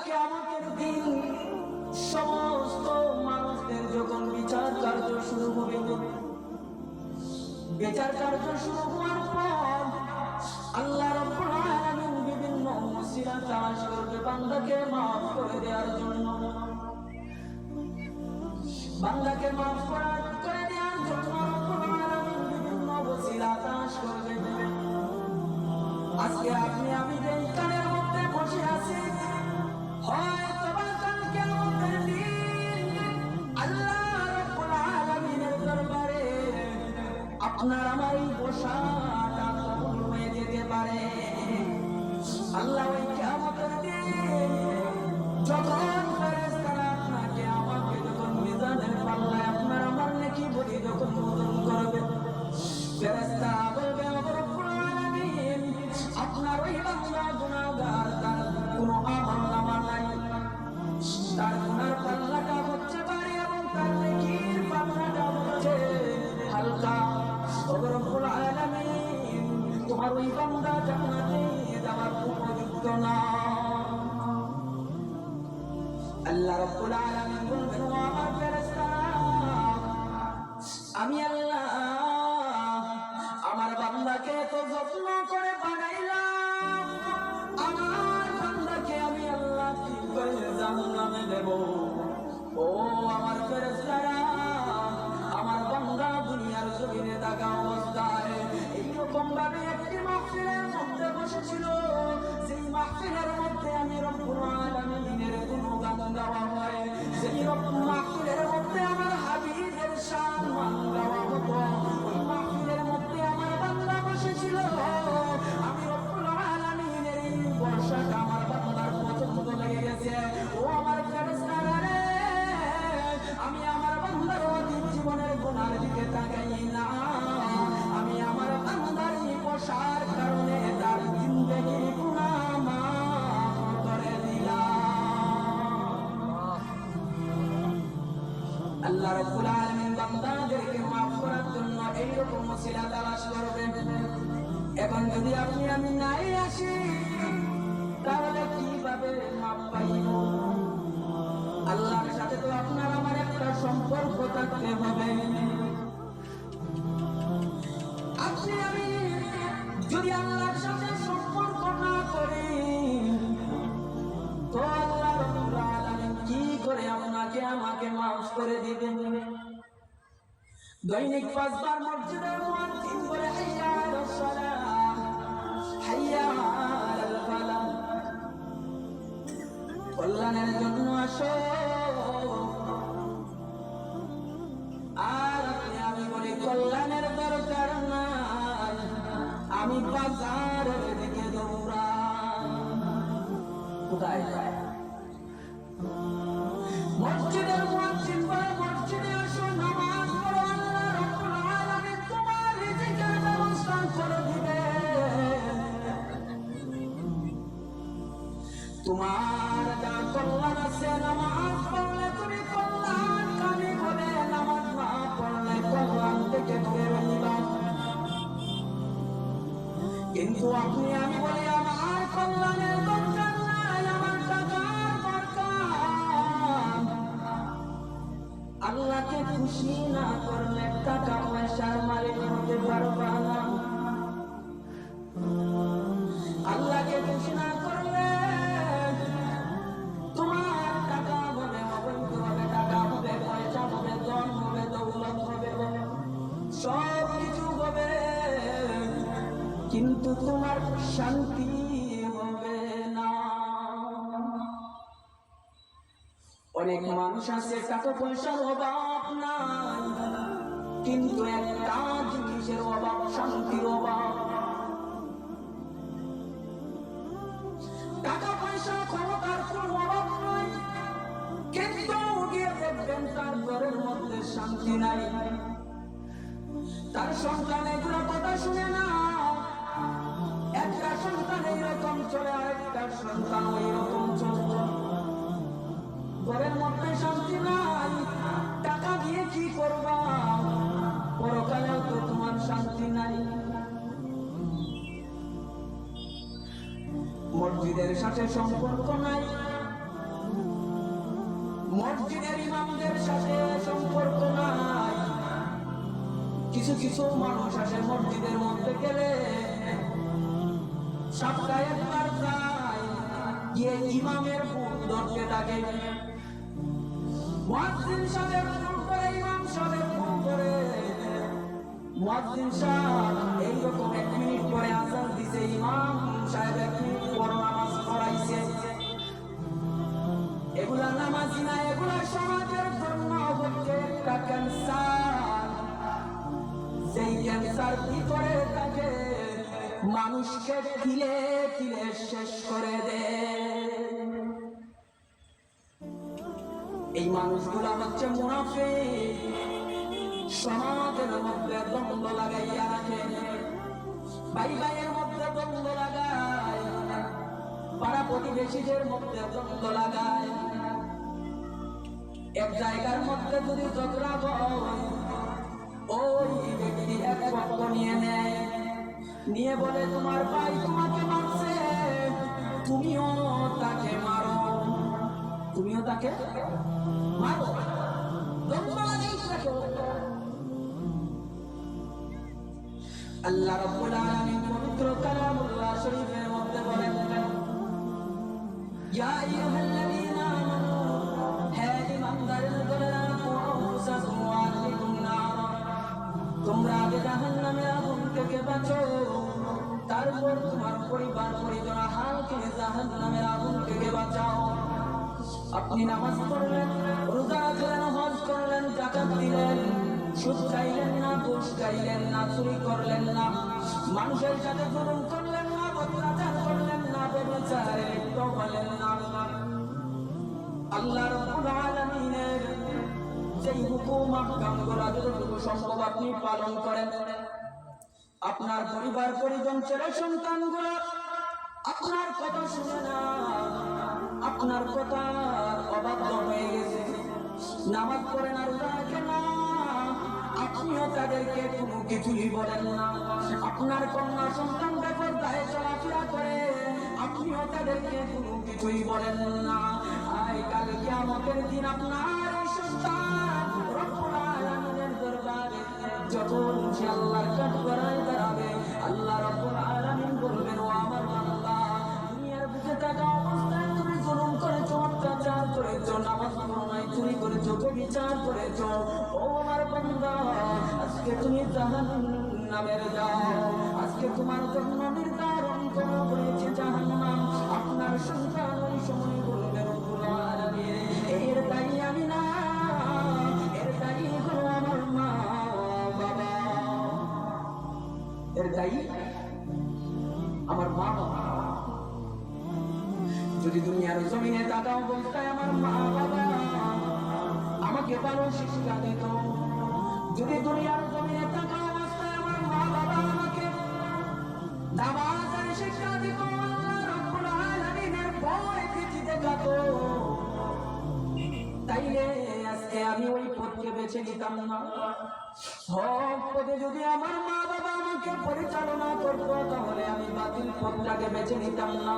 কিয়ামতের দিন সমস্ত মানুষদের যখন বিচার কার্য শুরু হবে, বিচার কার্য শুরু হওয়ার পর আল্লাহ রাব্বুল আলামিন বিভিন্ন ওসিলা তালাশ করবে বান্দাকে মাফ করে দেওয়ার জন্য। বান্দাকে মাফ করে দেওয়ার জন্য রাব্বুল আলামিন বিভিন্ন ওসিলা তালাশ করবে। আজকে আপনি আমি যে কানের মধ্যে বসে আছি, হয়তো বা কাল কিয়ামতের দিন আল্লাহ রাব্বুল আলামিনের দরবারে আপনার আমার এই বসাটা কবুল হয়ে যেতে পারে। আল্লাহ ওই কিয়ামতের দিন যখন ফেরেশতারা আপনাকে আমাকে যখন মিজানের পাল্লায় আপনার আমার নেকি বলি যখন ওজন করবে, ফেরেশতারা বলবে রব্বুল আলামিন আপনার ওই বান্দা গুনাহগার, তার কোনো আমলনামা নাই, তার গুনার পাল্লাটা হচ্ছে ভারী এবং তার নেকির পাল্লাটা হচ্ছে হালকা। রব্বুল আলামিন তোমার ওই বান্দা জান্নাতে যাওয়ার উপযুক্ত না। আল্লাহ রাব্বুল আলামিন বলবেন ও আমার ফেরেশতারা, আমি আল্লাহ আমার বান্দাকে তো যত্ন করে বানাইলাম, আমার বান্দাকে আমি আল্লাহ কি করে জান্নাতে দেব? ও আমার ফেরেশতারা, আমার বান্দা দুনিয়ার জমিনে থাকা অবস্থায় এইরকম ভাবে একটি মাহফিলের মধ্যে বসেছিল, সেই মাহফিলের মধ্যে আমি রব্বুল আলামিনের গুণগান গাওয়া হয়, সেই মাহফিলের মধ্যে আমার হাবিবের সম্মান গাওয়া হতো, ওই মাহফিলের মধ্যে আমার বান্দা বসেছিল, আমি রব্বুল আলামিনের এই বর্ষাটা আমার বান্দার পছন্দ লেগে গেছে। ও আমার ফেরেশতারা রে, আমি আমার বান্দার অতীত জীবনের গুনার দিকে তাকাই না, আমি আমার বান্দার এই বসার কারণে তার জিন্দেগির গুনাহ মাফ করে দিলাম। আল্লাহ রাব্বুল আলামিন বান্দাদেরকে মাফ করার জন্য এইরকম ওসিলা তালাশ করবেন। এখন যদি আপনি আমি নাই আসি, তাহলে কিভাবে মাফ পাইব? আল্লাহর সাথে তো আপনার আমার একটা সম্পর্ক থাকতে হবে। আপনি আমি যদি আল্লাহর সাথে সম্পর্ক না করি, তো আল্লাহ রাব্বুল আলামিন কি করে আপনাকে আমাকে মাফ করে দিবেন? দৈনিক 5 বার মসজিদের মুয়াজ্জিন বলে হাইয়া আলাস সালাহ, হাইয়া আলাল ফালাহ, কল্যাণের জন্য আসো। আর আপনি আমি বলি কল্যাণের দরকার নাই, আমি বাজারের দিকে দৌড়াই। কোথায় যায়? মসজিদের মুয়াজ্জিন বলে মসজিদে আসো, নামাজ পড়ো, আল্লাহ রাব্বুল আলামিন তোমার রিজিকের ব্যবস্থা করে দিবে। তোমার যা কল্যাণ আছে, নামাজ পড়লে তুমি কল্যাণকামী হবে, নামাজ না পড়লে কল্যাণ থেকে ফিরে নিবা। কিন্তু আপনি আমি বলি আমার কল্যাণের দরকার নাই, আমার টাকার দরকার। আল্লাহকে খুশি না করলে টাকা পয়সার মালিক হতে পারবা না। আল্লাহকে খুশি না করলে তোমার টাকা হবে, অবৈধ হবে, টাকা হবে, পয়সা হবে, ধন হবে, দৌলত হবে, সব কিছু হবে, কিন্তু তোমার শান্তি হবে না। অনেক মানুষ আছে টাকা পয়সার অভাব নাই, কিন্তু একটা জিনিসের অভাব, শান্তির অভাব। টাকা পয়সা ক্ষমতার কোন অভাব নয়, কিন্তু গিয়ে দেখবেন তার ঘরের মধ্যে শান্তি নাই, তার সন্তান এগুলো কথা শুনে না। একটা সন্তান এইরকম চলে, আরেকটা সন্তান ওই রকম চলছে, ঘরের মধ্যে শান্তি নাই। টাকা দিয়ে কি করবা? পরকালেও তো তোমার শান্তি নাই। মসজিদের সাথে সম্পর্ক নাই, মসজিদের ইমামদের সাথে সম্পর্ক নাই। কিছু কিছু মানুষ আসে মসজিদের মধ্যে গেলে সপ্তাহে একবার যায়, গিয়ে ইমামের বুক ধরতে থাকে। মুয়াজ্জিন সাহেব ফোন করে, ইমাম সাহেব ফোন করে, মুয়াজ্জিন সাহেব এইরকম 1 মিনিট পরে আযান দিছে, ইমাম সাহেব 1 মিনিট পর নামাজ পড়াইছে। এগুলা নামাজি না, এগুলা সমাজের জন্য হচ্ছে একটা ক্যান্সার। সেই ক্যান্সার ভিতরে থাকে, মানুষকে তিলে তিলে শেষ করে দেয়। এই মানুষগুলা হচ্ছে মুনাফিক। সমাজের মধ্যে দ্বন্দ্ব লাগাইয়া রাখে, ভাই ভাইয়ের মধ্যে দ্বন্দ্ব লাগায়, পাড়া প্রতিবেশীদের মধ্যে দ্বন্দ্ব লাগায়। এক জায়গার মধ্যে যদি ঝগড়া হয়, ওই ব্যক্তি এক পক্ষ নিয়ে নেয়, নিয়ে বলে তোমার ভাই তোমাকে মারছে, তুমিও তাকে মারো, তুমিও তাকে মারো। আল্লাহ রাব্বুল আলামিন পবিত্র কালামুল্লাহ শরীফের মধ্যে বলেন, ইয়া আইয়ুহাল্লাযীনা আমানু, হে ঈমানদাররা, আনফুসাকুম ওয়া আহলিকুম নার, তোমরা আগে জাহান্নামের আগুন থেকে বাঁচো, তারপর তোমার পরিবার পরিজন হালকে জাহান্নামের আগুন থেকে বাঁচাও। আপনি নামাজ পড়লেন, রোজা রাখলেন, হজ করলেন, যাকাত দিলেন, সুদ খাইলেন না, ঘুষ খাইলেন না, চুরি করলেন না, মানুষের সাথে জুলুম করলেন না, অত্যাচার করলেন না, ব্যভিচারে লিপ্ত হলেন না। আল্লাহ রাব্বুল আলামিনের যেই হুকুম আহকামগুলো যতটুকু সম্ভব আপনি পালন করেন, আপনার পরিবার পরিজন ছেলে সন্তানগুলো আপনার কথা শুনে না, আপনার কথা অবাধ্য হয়ে গেছে, নামাজ পড়ে না, রোজা রাখে না, আপনিও তাদেরকে কোনো কিছুই বলেন না। আপনার কন্যা সন্তান বেপরদায় চলাফেরা করে, আপনিও তাদেরকে কোনো কিছুই বলেন না। আই কাল কিয়ামতের দিন আপনার সন্তান রব্বুল আলামিনের দরবারে যখন সে আল্লাহর কাঠগড়ায় দাঁড়াবে, আল্লাহ রব্বুল আলামিন বলবেন, ও আমার বান্দা, দুনিয়ার বুকে থাকা অবস্থায় তুমি জুলুম করেছো, অত্যাচার করেছো, নামাজ পড়ো নাই, চুরি করেছো, ব্যভিচার করেছো, ও আমার বান্দা, আজকে তুমি জাহান্নামের যাও, আজকে তোমার জন্য নির্ধারণ করা হয়েছে জাহান্নাম। আপনার সন্তান ওই সময় বলবে, রব্বুল আলামিন, এর দায়ী আমি না, এর দায়ী হলো আমার মা বাবা, এর দায়ী আমার মা বাবা। যদি দুনিয়ার জমিনে থাকা অবস্থায় আমার মা বাবা আমাকে ভালো শিক্ষা দিত, যদি দুনিয়ার জমিনে থাকা অবস্থায় আমার মা বাবা আমাকে নামাজের শিক্ষা দিত, আল্লাহ রাব্বুল আলামিনের ভয় ভীতি দেখাতো, তাইলে আজকে আমি ওই পথকে বেছে নিতাম না। হক পথে যদি আমার মা বাবা আমাকে পরিচালনা করতো, তাহলে আমি বাতিল পথটাকে বেছে নিতাম না।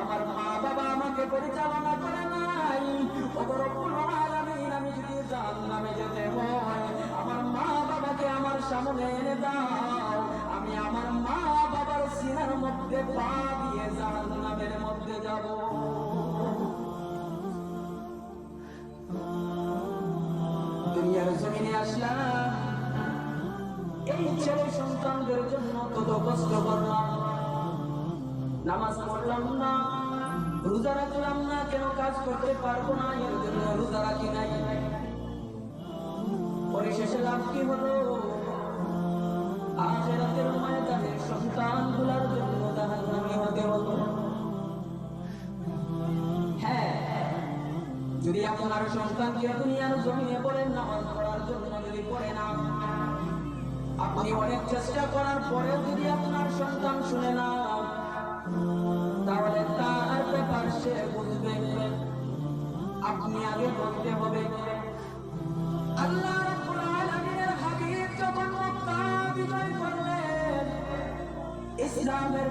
আমার মা বাবা আমাকে পরিচালনা করে নাই, রব্বুল আলামিন, আমি যদি জাহান্নামে যেতে হয়, আমার মা বাবাকে আমার সামনে এনে দাও, আমি আমার মা বাবার সিনার মধ্যে পা দিয়ে জাহান্নামের মধ্যে যাব। দুনিয়ার জমিনে আসলাম, এই ছেলে সন্তানদের জন্য কত কষ্ট করলাম, নামাজ পড়লাম না, রোজা রাখলাম না, কেন কাজ করতে পারবো না, এর জন্য রোজা রাখি নাই। পরিশেষে লাভ কি হলো? আখিরাতের ময়দানে সন্তানগুলোর জন্য জাহান্নামী হতে হলো। হ্যাঁ, যদি আপনার সন্তানকে দুনিয়ার জমিনে বলেন নামাজ পড়ার জন্য, যদি পড়ে না, আপনি অনেক চেষ্টা করার পরেও যদি আপনার সন্তান শুনে না, তাহলে তার ব্যাপার সে বুঝবে। আপনি আগে বলতে হবে। আল্লাহ রাব্বুল আলামিনের হাবিব যখন মক্কা বিজয় করলেন, ইসলামের